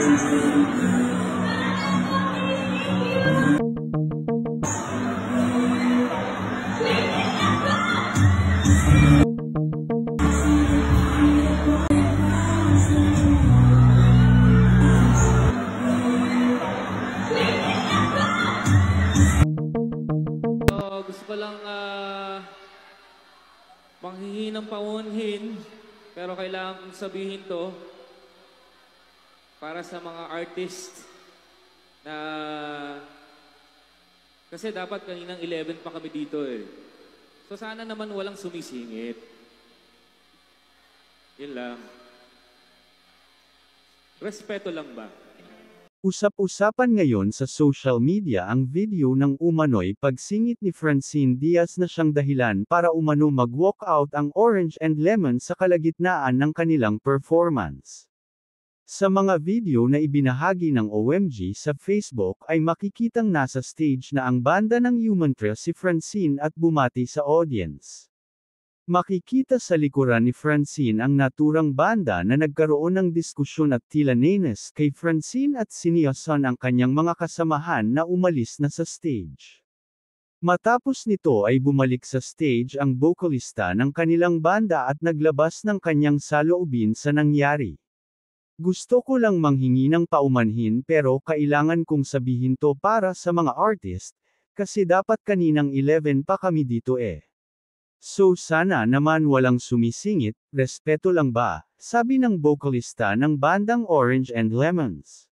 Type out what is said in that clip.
Gusto ko lang manghihingi ng paunhin, pero kailangan kong sabihin to para sa mga artist na kasi dapat kaninang 11 pa kami dito eh. So sana naman walang sumisingit. Yun lang. Respeto lang ba? Usap-usapan ngayon sa social media ang video ng umano'y pagsingit ni Francine Diaz na siyang dahilan para umano mag-walkout ang Orange and Lemon sa kalagitnaan ng kanilang performance. Sa mga video na ibinahagi ng OMG sa Facebook ay makikitang nasa stage na ang banda ng Human Trail si Francine at bumati sa audience. Makikita sa likuran ni Francine ang naturang banda na nagkaroon ng diskusyon at tila nenes kay Francine at siniyasan ang kanyang mga kasamahan na umalis na sa stage. Matapos nito ay bumalik sa stage ang bokalista ng kanilang banda at naglabas ng kanyang saloobin sa nangyari. Gusto ko lang manghingi ng paumanhin pero kailangan kong sabihin to para sa mga artist, kasi dapat kaninang 11 pa kami dito eh. So sana naman walang sumisingit, respeto lang ba, sabi ng bokalista ng bandang Orange and Lemons.